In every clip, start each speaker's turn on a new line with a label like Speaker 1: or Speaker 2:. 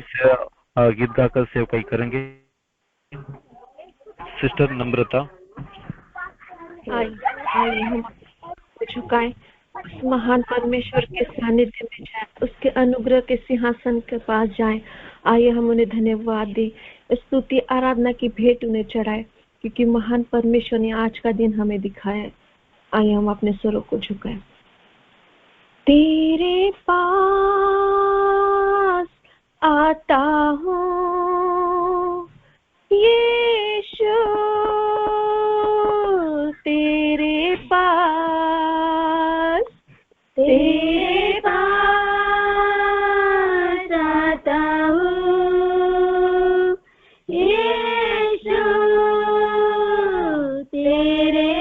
Speaker 1: से गीत गाकर सेवकाई करेंगे। सिस्टर नम्रता।
Speaker 2: आइए हम झुकाएं, उस महान परमेश्वर के सानिध्य में जाएं, उसके अनुग्रह के सिंहासन के पास जाएं। आइए हम उन्हें धन्यवाद दें, स्तुति आराधना की भेंट उन्हें चढ़ाएं, क्योंकि महान परमेश्वर ने आज का दिन हमें दिखाया है। आइए हम अपने स्वरों को झुकाएं। तेरे पास आता हूँ यीशु, तेरे पास आता हूँ यीशु, तेरे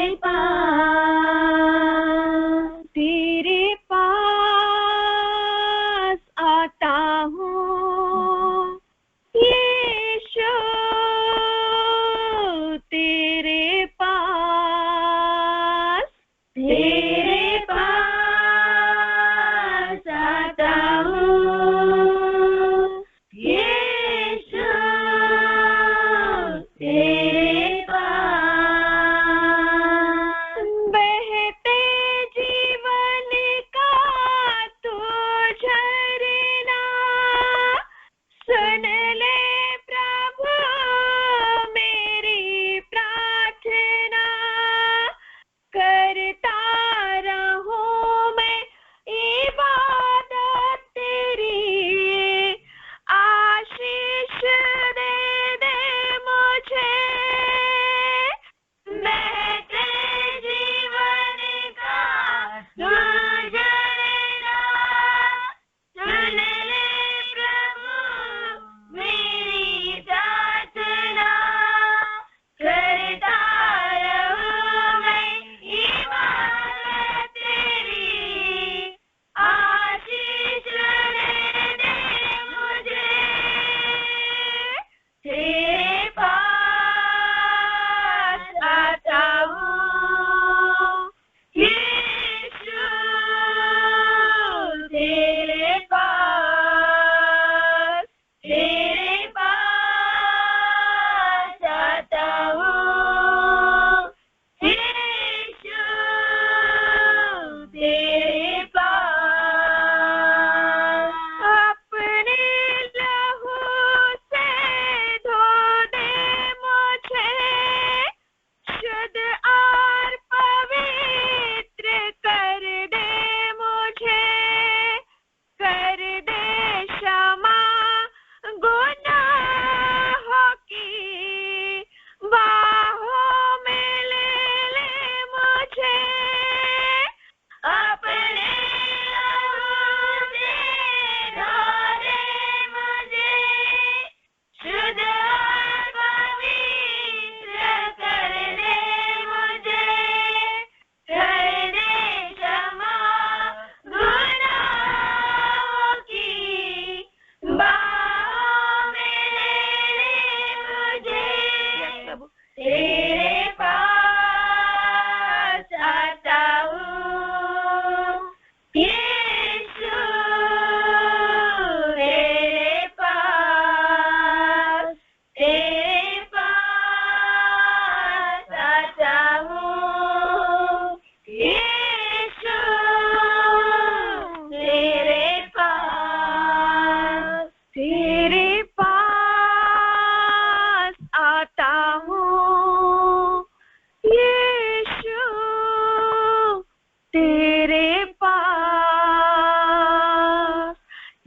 Speaker 2: पास आता हूँ यीशु, तेरे पास आता हूँ यीशु, तेरे पास बहते जीवन का तू झरना, सुन ले प्रभु मेरी प्रार्थना, करता रहूं मैं इबादत तेरी, आशीष दे दे मुझे, बहते जीवन का तू झरना, सुन ले प्रभु मेरी प्रार्थना, करता रहूं मैं इबादत तेरी, आशीष दे दे मुझे, तेरे पास आता हूँ यीशु, तेरे पास आता हूँ यीशु, तेरे पास, अपने लहू से धो दे मुझे, शुद्ध और पवित्र कर दे मुझे, कर दे क्षमा गुनाहों की, बाहों में ले ले मुझे, अपने लहू से धो दे मुझे, शुद्ध और पवित्र कर दे मुझे, कर दे क्षमा गुनाहों की, बाहों में ले ले मुझे, तेरे पास आता हूँ यीशु, तेरे पास आता हूँ यीशु, तेरे पास आता हूँ यीशु, तेरे पास।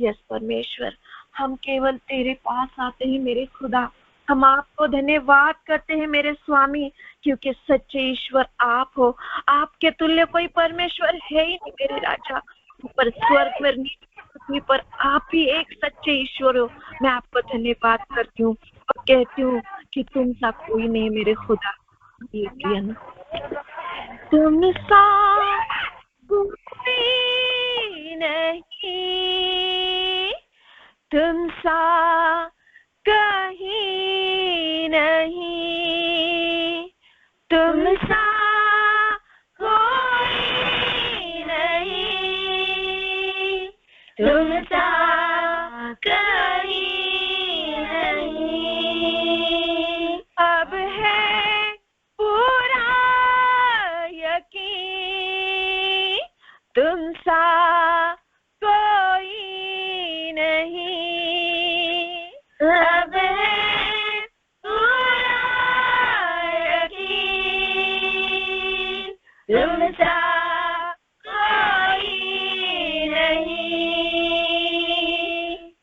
Speaker 2: यस परमेश्वर, हम केवल तेरे पास आते हैं मेरे खुदा। हम आपको धन्यवाद करते हैं मेरे स्वामी, क्योंकि सच्चे ईश्वर आप हो। आपके तुल्य कोई परमेश्वर है ही नहीं मेरे राजा। ऊपर स्वर्ग में नीचे पृथ्वी पर आप ही एक सच्चे ईश्वर हो। मैं आपको धन्यवाद करती हूँ और कहती हूँ कि तुम सा कोई नहीं मेरे खुदा। ये किया ना, तुम सा कोई नहीं, तुम सा कहीं नहीं, तुम सा कोई नहीं, तुम सा कहीं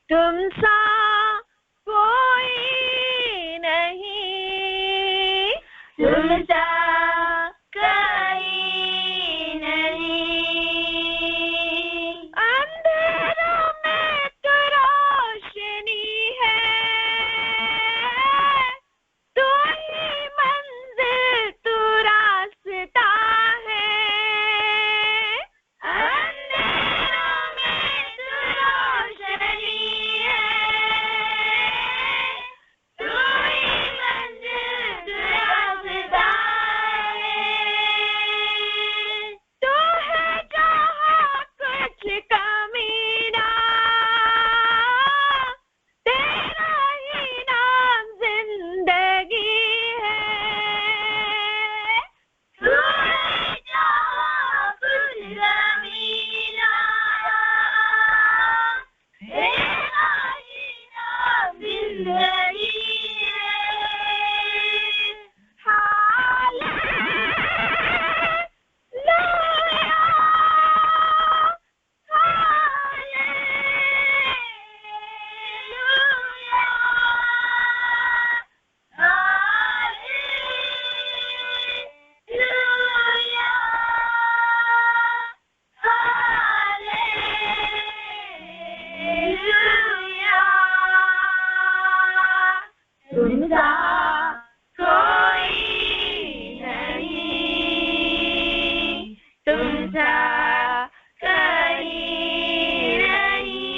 Speaker 2: तुम सा कोई नहीं, तुम सा कोई नहीं। अंधेरों में तो रोशनी है, तू ही मंजिल तू रास्ता है। अंधेरों में तू रोशनी है, तू ही मंजिल तू रास्ता है। तू है जहाँ कुछ कमी ना, तेरा ही नाम जिंदगी है। तू है जहाँ कुछ कमी ना, तेरा ही नाम जिंदगी है। तुमसा कोई नहीं, तुमसा कहीं नहीं।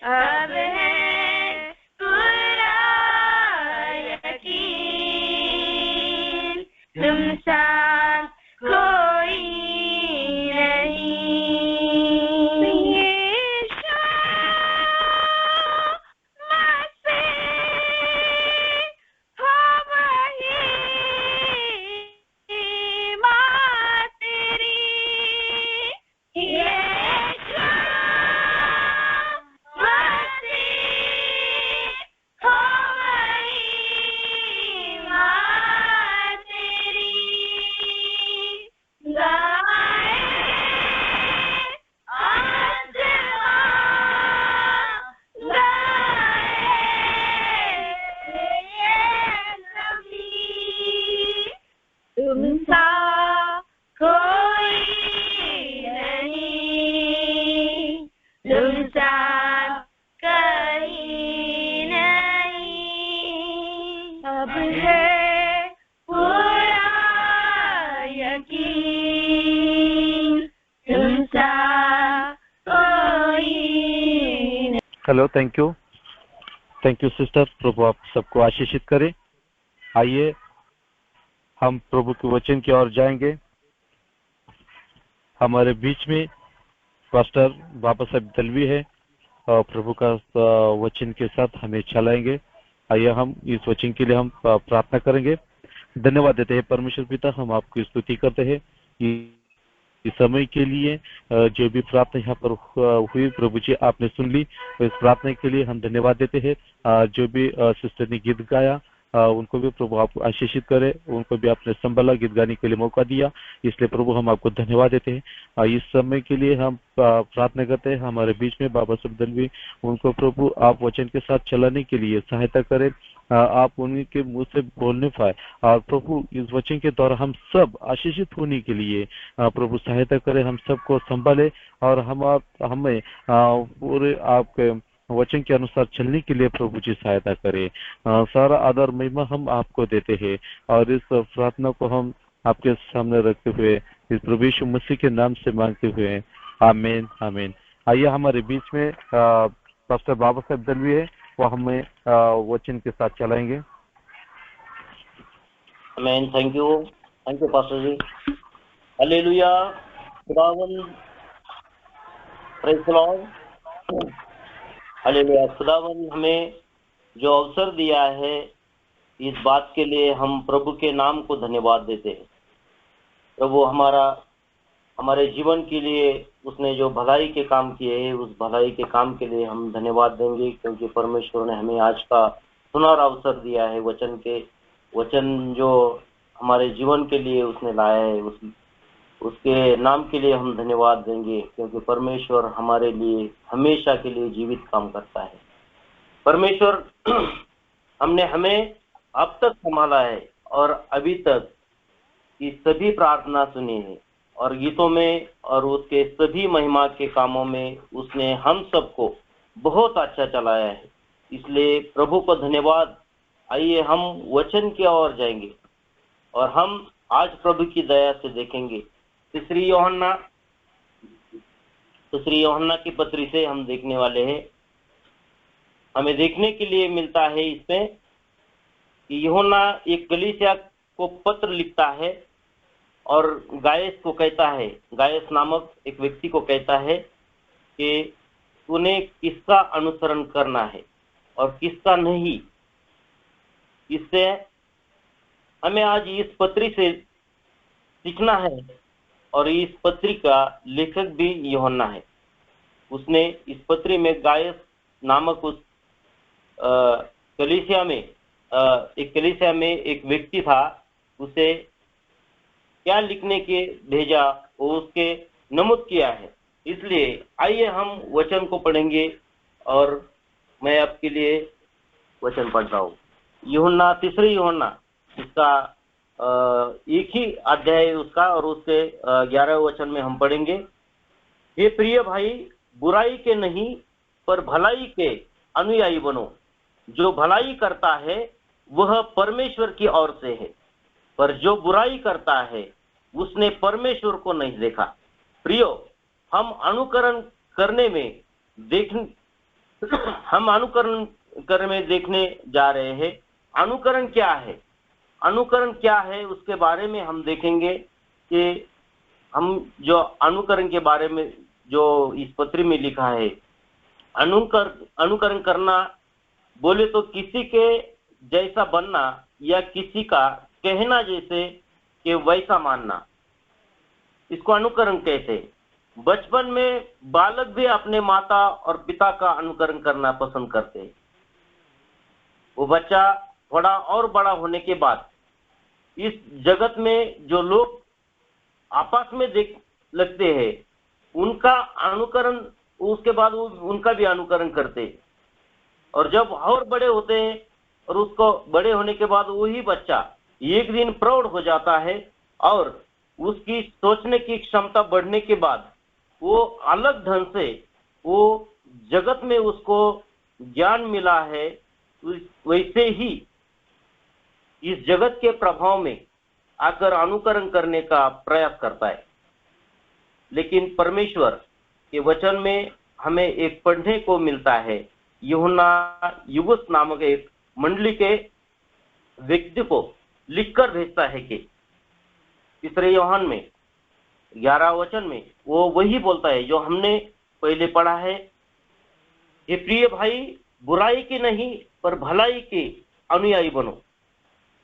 Speaker 2: अब है पूरा यकीन, तुमसा कोई नहीं। यीशु मसीह हो वही माँ तेरी। यीशु मसीह हो वही माँ तेरी। गाए आसमां, गाए सभी, तुमसा कोई नहीं, तुमसा कहीं नहीं। अब है पूरा यकीन, तुमसा कोई नहीं।
Speaker 1: Hello, thank you sister. प्रभु आप सबको आशीषित करे। आइए हम प्रभु के वचन की ओर जाएंगे। हमारे बीच में पास्टर बाबा साहब दलवी है और प्रभु का वचन के साथ हमें चलाएंगे। आइए हम इस वचन के लिए हम प्रार्थना करेंगे। धन्यवाद देते हैं परमेश्वर पिता, हम आपकी स्तुति करते हैं इस समय के लिए। जो भी प्रार्थना यहाँ पर हुई प्रभु जी आपने सुन ली, तो इस प्रार्थना के लिए हम धन्यवाद देते हैं। जो भी सिस्टर ने गीत गाया उनको भी प्रभु आप आशीषित करे, उनको भी आपने संभाला, गीत गाने के लिए मौका दिया, इसलिए प्रभु हम आपको धन्यवाद देते हैं। इस समय के लिए हम प्रार्थना करते हैं हमारे बीच में बाबा साहब दलवी, उनको प्रभु आप वचन के साथ चलाने के लिए सहायता करें, आप उनके मुंह से बोलने पाए और प्रभु इस वचन के द्वारा हम सब आशीषित होने के लिए प्रभु सहायता करें, हम सबको संभाले और हमें पूरे आपके वचन के अनुसार चलने के लिए प्रभु जी सहायता करे। सारा आदर महिमा हम आपको देते हैं और इस प्रार्थना को हम आपके सामने रखते हुए इस प्रभु यीशु मसीह के नाम से मांगते हुए आमीन आमीन। आइए हमारे बीच में पास्टर बाबा साहब दलवी है, वो हमें वचन के साथ चलाएंगे।
Speaker 3: आमीन। Thank you pastor ji. Hallelujah. खुदावन, प्रेज़ द लॉर्ड। हालेलुया। खुदावन हमें जो अवसर दिया है इस बात के लिए हम प्रभु के नाम को धन्यवाद देते हैं। प्रभु हमारे जीवन के लिए उसने जो भलाई के काम किए हैं उस भलाई के काम के लिए हम धन्यवाद देंगे, क्योंकि परमेश्वर ने हमें आज का सुनहरा अवसर दिया है। वचन जो हमारे जीवन के लिए उसने लाया है उसके नाम के लिए हम धन्यवाद देंगे, क्योंकि परमेश्वर हमारे लिए हमेशा के लिए जीवित काम करता है। परमेश्वर हमने हमें अब तक संभाला है और अभी तक की सभी प्रार्थना सुनी है और गीतों में और उसके सभी महिमा के कामों में उसने हम सबको बहुत अच्छा चलाया है। इसलिए प्रभु को धन्यवाद। आइए हम वचन की ओर जाएंगे और हम आज प्रभु की दया से देखेंगे तीसरी यूहन्ना की पत्री से हम देखने वाले हैं। हमें देखने के लिए मिलता है इसमें कि यूहन्ना एक कलीसिया को पत्र लिखता है और गायस को कहता है, गायस नामक एक व्यक्ति को कहता है कि तूने किसका अनुसरण करना है और किसका नहीं। इससे हमें आज इस पत्री से सीखना है और इस पत्री का लेखक भी यूहन्ना है। उसने इस पत्री में गायस नामक उस कलीसिया में एक व्यक्ति था, उसे क्या लिखने के भेजा वो उसके नमूद किया है। इसलिए आइए हम वचन को पढ़ेंगे और मैं आपके लिए वचन पढ़ रहा हूँ। यूहन्ना, तीसरी यूहन्ना, इसका एक ही अध्याय उसका और उसके 11वें वचन में हम पढ़ेंगे। हे प्रिय भाई, बुराई के नहीं पर भलाई के अनुयायी बनो। जो भलाई करता है वह परमेश्वर की ओर से है, पर जो बुराई करता है उसने परमेश्वर को नहीं देखा। प्रियो, हम अनुकरण करने में देखने जा रहे हैं। अनुकरण क्या है? अनुकरण क्या है उसके बारे में हम देखेंगे कि हम जो अनुकरण के बारे में जो इस पत्र में लिखा है, अनुकरण करना बोले तो किसी के जैसा बनना या किसी का कहना जैसे कि वैसा मानना, इसको अनुकरण कहते हैं। बचपन में बालक भी अपने माता और पिता का अनुकरण करना पसंद करते हैं। वो बच्चा थोड़ा और बड़ा होने के बाद इस जगत में जो लोग आपस में देख लगते हैं उनका अनुकरण, उसके बाद उनका भी अनुकरण करते हैं। और जब और बड़े होते हैं और उसको बड़े होने के बाद वही बच्चा एक दिन प्रौढ़ हो जाता है और उसकी सोचने की क्षमता बढ़ने के बाद वो अलग ढंग से वो जगत में उसको ज्ञान मिला है, वैसे ही इस जगत के प्रभाव में आकर अनुकरण करने का प्रयास करता है। लेकिन परमेश्वर के वचन में हमें एक पढ़ने को मिलता है। यूहन्ना युगुस नामक एक मंडली के व्यक्ति को लिखकर भेजता है कि तीसरे यूहन्ना में 11 वचन में वो वही बोलता है जो हमने पहले पढ़ा है। हे प्रिय भाई, बुराई की नहीं पर भलाई के अनुयायी बनो।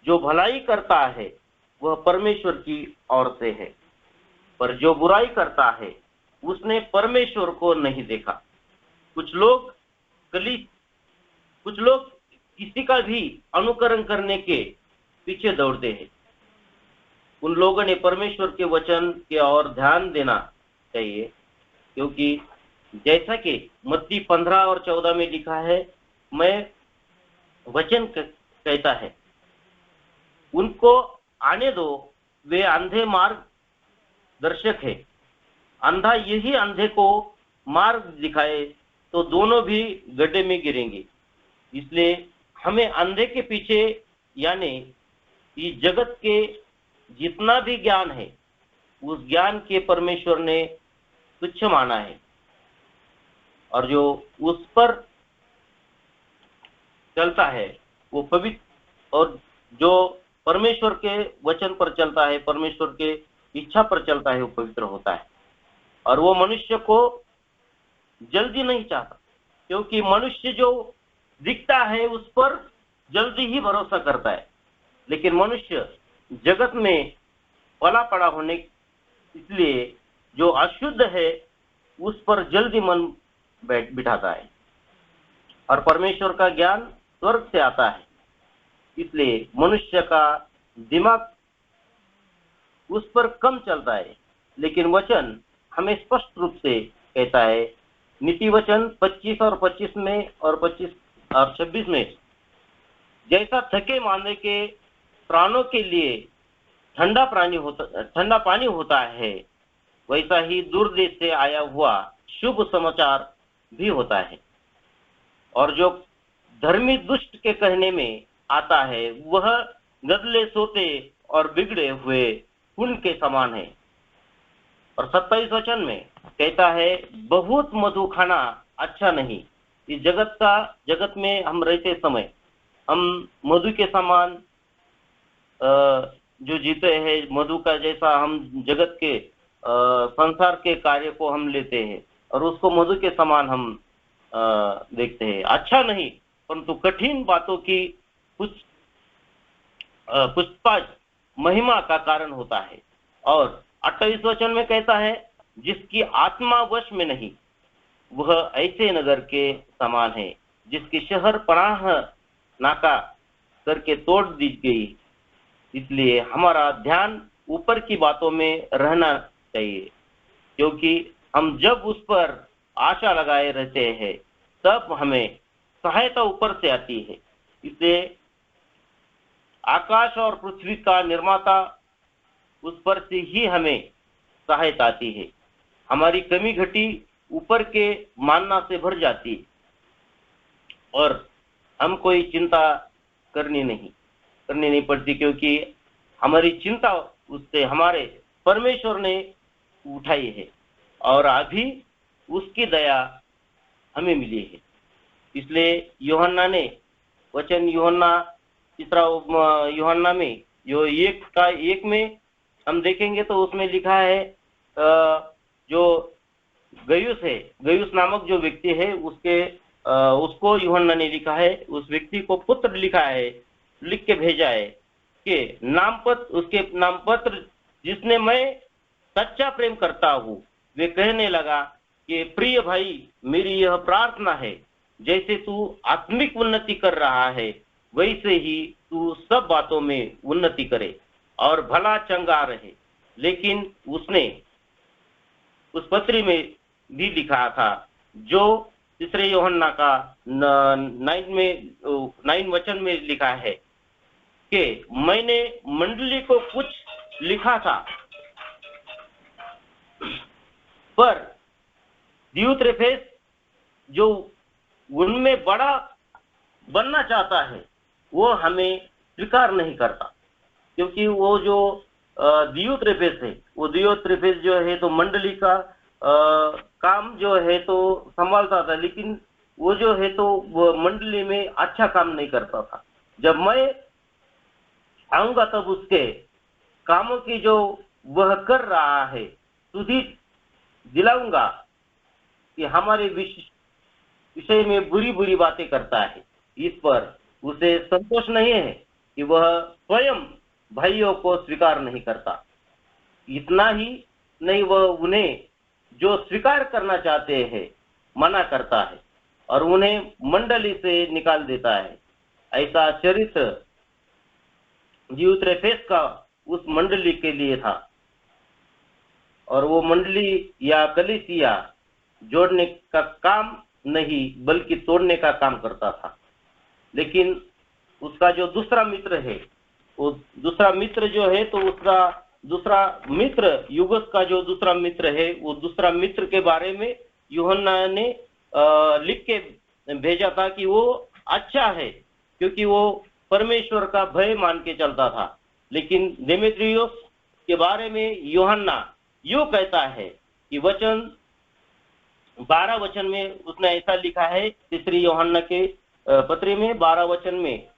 Speaker 3: जो भलाई करता है वह परमेश्वर की ओर से है, पर जो बुराई करता है उसने परमेश्वर को नहीं देखा। कुछ लोग किसी का भी अनुकरण करने के पीछे दौड़ते हैं। उन लोगों ने परमेश्वर के वचन के ओर ध्यान देना चाहिए, क्योंकि जैसा कि मत्ती 15 और 14 में लिखा है, मैं वचन कहता है उनको आने दो, वे अंधे मार्ग दर्शक है। अंधा यही अंधे को मार्ग दिखाए तो दोनों भी गड्ढे में गिरेंगे। इसलिए हमें अंधे के पीछे, यानी इस जगत के जितना भी ज्ञान है उस ज्ञान के परमेश्वर ने तुच्छ माना है, और जो उस पर चलता है वो पवित्र, और जो परमेश्वर के वचन पर चलता है, परमेश्वर के इच्छा पर चलता है, वो पवित्र होता है। और वो मनुष्य को जल्दी नहीं चाहता, क्योंकि मनुष्य जो दिखता है उस पर जल्दी ही भरोसा करता है। लेकिन मनुष्य जगत में पला पड़ा होने, इसलिए जो अशुद्ध है उस पर जल्दी मन बिठाता है। और परमेश्वर का ज्ञान स्वर्ग से आता है, इसलिए मनुष्य का दिमाग उस पर कम चलता है। लेकिन वचन हमें स्पष्ट रूप से कहता है, नीति वचन 25 और 25 में और 25 और 26 में, जैसा थके मांदे के प्राणों के लिए ठंडा पानी होता है, वैसा ही दूर देश से आया हुआ शुभ समाचार भी होता है। और जो धर्मी दुष्ट के कहने में आता है, वह गदले सोते और बिगड़े हुए फूल के समान है। और 27 वचन में कहता है, बहुत मधु खाना अच्छा नहीं। इस जगत में हम रहते समय हम मधु के समान जो जीते हैं, मधु का जैसा हम जगत के संसार के कार्य को हम लेते हैं और उसको मधु के समान हम देखते हैं। अच्छा नहीं, परंतु कठिन बातों की पुष्पाज महिमा का कारण होता है। और 28 वचन में कहता है, जिसकी आत्मा वश में नहीं, वह ऐसे नगर के समान है जिसकी शहर पनाह नाका करके तोड़ दी गई। इसलिए हमारा ध्यान ऊपर की बातों में रहना चाहिए, क्योंकि हम जब उस पर आशा लगाए रहते हैं तब हमें सहायता ऊपर से आती है। इसलिए आकाश और पृथ्वी का निर्माता, उस पर से ही हमें सहायता आती है। हमारी कमी घटी ऊपर के मानना से भर जाती है और हम कोई चिंता करनी नहीं पड़ती, क्योंकि हमारी चिंता उससे हमारे परमेश्वर ने उठाई है और अभी उसकी दया हमें मिली है। इसलिए यूहन्ना ने वचन, तीसरा यूहन्ना में जो 1 में हम देखेंगे तो उसमें लिखा है, जो गयुस नामक जो व्यक्ति है उसको यूहन्ना ने लिखा है, उस व्यक्ति को पुत्र लिख के भेजा है कि उसके नामपत्र जिसने मैं सच्चा प्रेम करता हूँ, वे कहने लगा कि प्रिय भाई, मेरी यह प्रार्थना है, जैसे तू आत्मिक उन्नति कर रहा है वैसे ही तू सब बातों में उन्नति करे और भला चंगा रहे। लेकिन उसने उस पत्री में भी लिखा था, जो तीसरे यूहन्ना का 9 वचन में लिखा है कि मैंने मंडली को कुछ लिखा था, पर दियुत्रेफेस जो उनमें बड़ा बनना चाहता है वो हमें स्वीकार नहीं करता, क्योंकि वो जो दियुत्रेफेस है, वो दियुत्रेफेस जो है तो मंडली का काम जो है तो संभालता था, लेकिन वो जो है तो वो मंडली में अच्छा काम नहीं करता था। जब मैं आऊंगा तब उसके कामों की जो वह कर रहा है तुझे दिलाऊंगा कि हमारे विषय में बुरी बातें करता है। इस पर उसे संतोष नहीं है कि वह स्वयं भाइयों को स्वीकार नहीं करता। इतना ही नहीं, वह उन्हें जो स्वीकार करना चाहते हैं मना करता है और उन्हें मंडली से निकाल देता है। ऐसा चरित्र दियुत्रेफेस का उस मंडली के लिए था और वो मंडली या कलीसिया जोड़ने का काम नहीं बल्कि तोड़ने का काम करता था। लेकिन उसका जो दूसरा मित्र है, वो दूसरा मित्र जो है तो उसका दूसरा मित्र, युगस का जो दूसरा मित्र है, वो दूसरा मित्र के बारे में यूहन्ना ने लिख के भेजा था कि वो अच्छा है क्योंकि वो परमेश्वर का भय मान के चलता था। लेकिन देमेत्रियुस के बारे में यूहन्ना यूं कहता है कि 12 वचन में उसने ऐसा लिखा है, तीसरी यूहन्ना के पत्री में 12 वचन में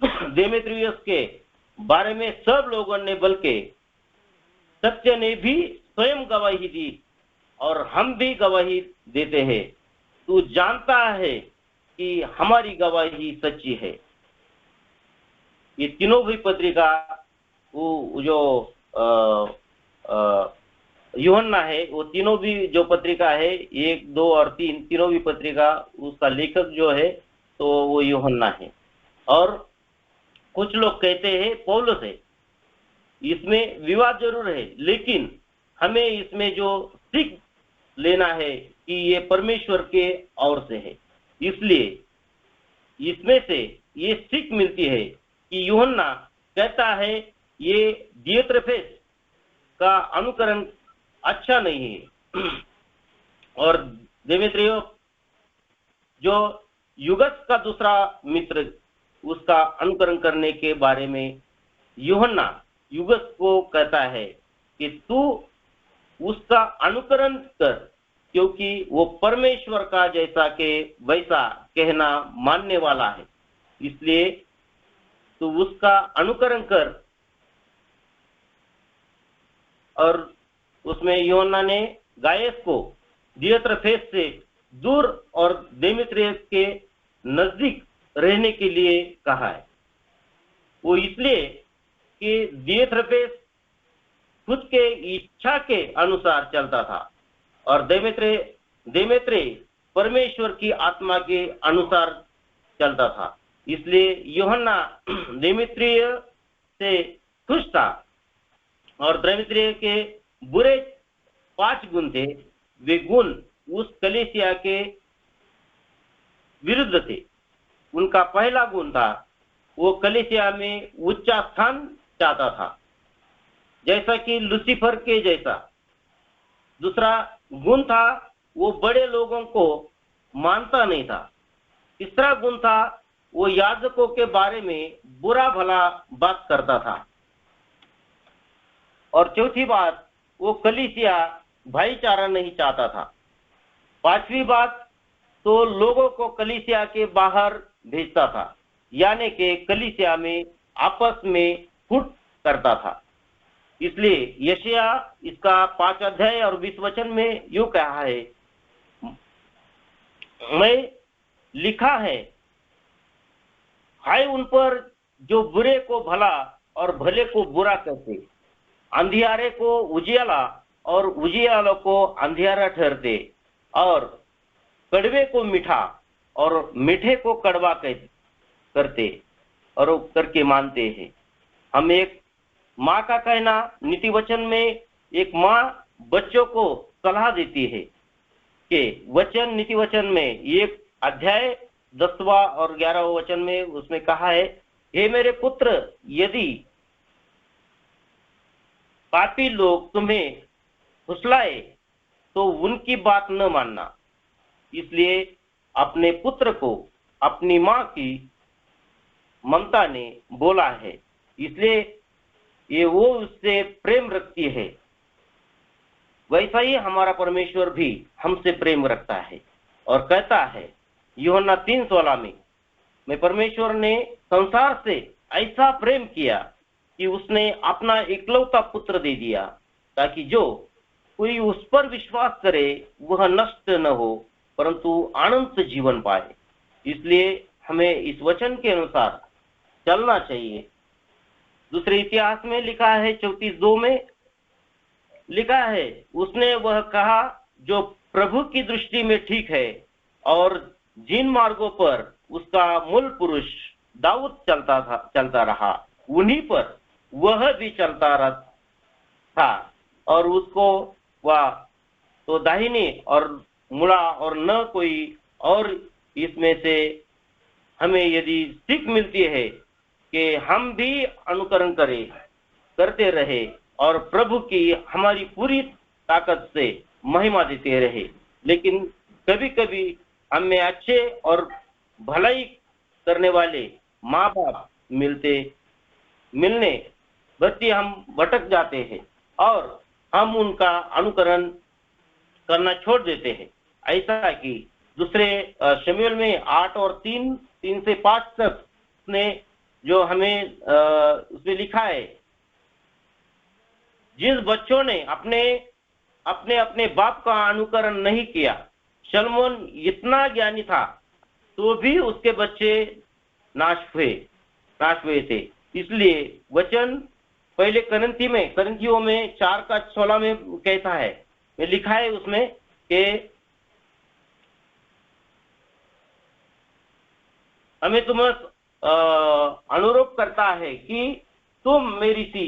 Speaker 3: देमेत्रियुस के बारे में सब लोगों ने बल्कि सत्य ने भी स्वयं गवाही दी और हम भी गवाही देते हैं। तू जानता है कि हमारी गवाही सच्ची है। ये तीनों भी पत्रिका वो जो यूहन्ना है, वो तीनों भी जो पत्रिका है 1, 2 और 3 तीनों भी पत्रिका उसका लेखक जो है तो वो यूहन्ना है। और कुछ लोग कहते हैं पौलुस है। इसमें विवाद जरूर है, लेकिन हमें इसमें जो सीख लेना है कि ये परमेश्वर के ओर से है। इसलिए इसमें से ये सीख मिलती है कि यूहन्ना कहता है ये दियत्रफेस का अनुकरण अच्छा नहीं है और देमेत्रियो जो युगस का दूसरा मित्र उसका अनुकरण करने के बारे में यूहन्ना युगस को कहता है कि तू उसका अनुकरण कर, क्योंकि वो परमेश्वर का जैसा के वैसा कहना मानने वाला है, इसलिए तू उसका अनुकरण कर। और उसमें यूहन्ना ने गायस को दियत्रफेस से दूर और देमेत्रियस के नजदीक रहने के लिए कहा है। वो इसलिए कि दियत्रफेस खुद के इच्छा के अनुसार चलता था और देमेत्रे परमेश्वर की आत्मा के अनुसार चलता था। इसलिए यूहन्ना देमेत्रिय से खुश था और देमेत्रिय के बुरे 5 गुण थे। वे गुण उस कलीसिया के विरुद्ध थे। उनका पहला गुण था वो कलीसिया में उच्च स्थान चाहता था, जैसा कि लूसीफर के जैसा। दूसरा गुण था वो बड़े लोगों को मानता नहीं था। तीसरा गुण था वो याजकों के बारे में बुरा भला बात करता था। और चौथी बात वो कलीसिया भाईचारा नहीं चाहता था। पांचवी बात तो लोगों को कलीसिया के बाहर भेजता था, यानी कि कलीसिया में आपस में फुट करता था। इसलिए यशाया इसका 5 अध्याय और 20 वचन में यूं कहा है, मैं लिखा है हाय उन पर जो बुरे को भला और भले को बुरा कहते, अंधियारे को उजियाला और उजियाला को अंधियारा ठहरते, और कड़वे को मीठा और मीठे को कड़वा करते और करके मानते हैं। हम एक माँ का कहना नीति वचन में एक माँ बच्चों को सलाह देती है कि वचन नीति वचन में एक अध्याय 10वां और 11वां वचन में उसमें कहा है, हे मेरे पुत्र, यदि पापी लोग तुम्हें फुसलाए तो उनकी बात न मानना। इसलिए अपने पुत्र को अपनी माँ की ममता ने बोला है, इसलिए ये वो उससे प्रेम रखती है। वैसा ही हमारा परमेश्वर भी हमसे प्रेम रखता है और कहता है यूहन्ना 3:16 में, मैं परमेश्वर ने संसार से ऐसा प्रेम किया कि उसने अपना इकलौता पुत्र दे दिया, ताकि जो कोई उस पर विश्वास करे वह नष्ट न हो परंतु अनंत जीवन पाए। इसलिए हमें इस वचन के अनुसार चलना चाहिए। दूसरे इतिहास में लिखा है 34:2 में लिखा है, उसने वह कहा जो प्रभु की दृष्टि में ठीक है और जिन मार्गों पर उसका मूल पुरुष दाऊद चलता रहा उन्हीं पर वह भी चलता रहा था, और उसको वह तो दाहिनी और मुड़ा और न कोई और। इसमें से हमें यदि सीख मिलती है कि हम भी अनुकरण करते रहे और प्रभु की हमारी पूरी ताकत से महिमा देते रहे। लेकिन कभी कभी हमें अच्छे और भलाई करने वाले माँ बाप मिलने बच्चे हम भटक जाते हैं और हम उनका अनुकरण करना छोड़ देते हैं। ऐसा कि दूसरे शमूएल में 8 और 3 से 5 तक ने जो हमें उसमें लिखा है, जिस बच्चों ने अपने बाप का अनुकरण नहीं किया, शलोमोन इतना ज्ञानी था तो भी उसके बच्चे नाश हुए थे। इसलिए वचन पहले करंथियों में 4:16 में कहता है, में लिखा है उसमें कि हमें तुम्हें अनुरोध करता है कि तुम मेरी सी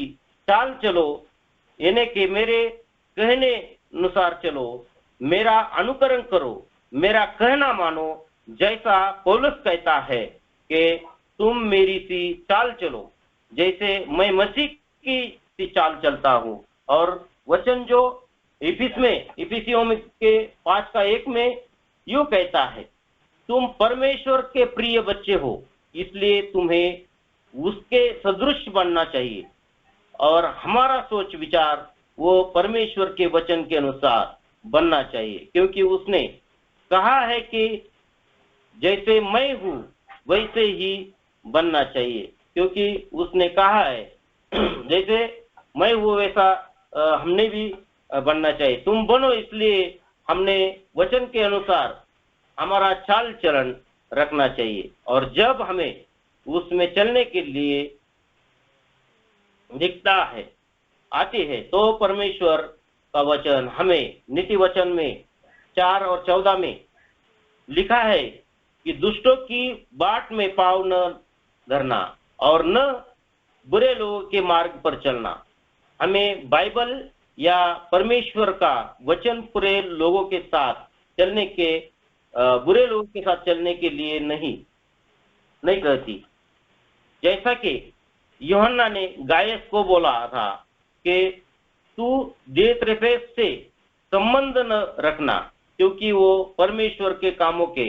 Speaker 3: चाल चलो, यानी कि मेरे कहने अनुसार चलो, मेरा अनुकरण करो, मेरा कहना मानो, जैसा पौलुस कहता है कि तुम मेरी सी चाल चलो, जैसे मैं मसीह की सी चाल चलता हूँ। और वचन जो इफिसियों के 5:1 में यूं कहता है, तुम परमेश्वर के प्रिय बच्चे हो, इसलिए तुम्हें उसके सदृश बनना चाहिए और हमारा सोच विचार वो परमेश्वर के वचन के अनुसार बनना चाहिए, क्योंकि उसने कहा है कि जैसे मैं हूँ वैसे ही बनना चाहिए, क्योंकि उसने कहा है जैसे मैं हूँ वैसा हमने भी बनना चाहिए। तुम बनो, इसलिए हमने वचन के अनुसार हमारा चाल चलन रखना चाहिए। और जब हमें उसमें चलने के लिए दिखता है, आती है, तो परमेश्वर का वचन हमें नीति वचन में 4 और 14 में लिखा है कि दुष्टों की बाट में पाँव न धरना और न बुरे लोगों के मार्ग पर चलना। हमें बाइबल या परमेश्वर का वचन बुरे लोगों के साथ चलने के बुरे लोगों के साथ चलने के लिए नहीं कहती। जैसा कि यूहन्ना ने गायस को बोला था कि तू दिमेत्रियुस से संबंध न रखना, क्योंकि वो परमेश्वर के कामों के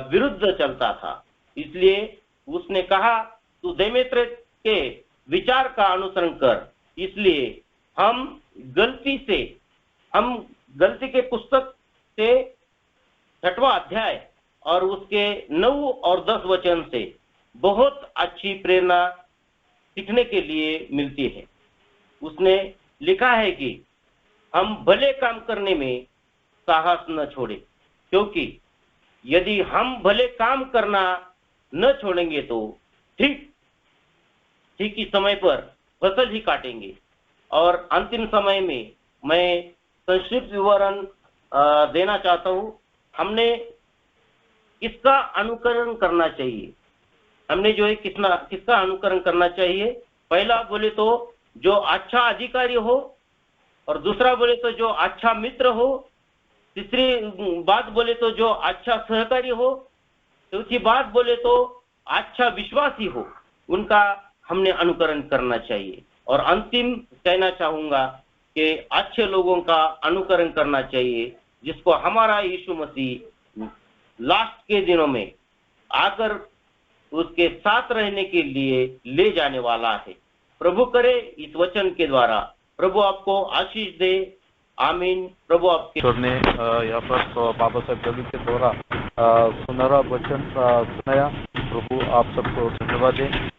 Speaker 3: विरुद्ध चलता था। इसलिए उसने कहा तू दिमेत्रियुस के विचार का अनुसरण कर। इसलिए हम गलती के पुस्तक से 6वां अध्याय और उसके 9 और 10 वचन से बहुत अच्छी प्रेरणा सीखने के लिए मिलती है। उसने लिखा है कि हम भले काम करने में साहस न छोड़े, क्योंकि यदि हम भले काम करना न छोड़ेंगे तो ठीक ही समय पर फसल ही काटेंगे। और अंतिम समय में मैं संक्षिप्त विवरण देना चाहता हूँ। हमने किसका अनुकरण करना चाहिए? हमने जो है किसका अनुकरण करना चाहिए? पहला बोले तो जो अच्छा अधिकारी हो, और दूसरा बोले तो जो अच्छा मित्र हो, तीसरी बात बोले तो जो अच्छा सहकारी हो, चौथी बात बोले तो अच्छा विश्वासी हो, उनका हमने अनुकरण करना चाहिए। और अंतिम कहना चाहूंगा कि अच्छे लोगों का अनुकरण करना चाहिए, जिसको हमारा यीशु मसीह लास्ट के दिनों में आकर उसके साथ रहने के लिए ले जाने वाला है। प्रभु करे इस वचन के द्वारा प्रभु आपको आशीष दे। आमीन। प्रभु आपके
Speaker 1: यहाँ पर बाबा साहब जल्दी के द्वारा सुनहरा वचन सुनाया। प्रभु आप सबको धन्यवाद दें।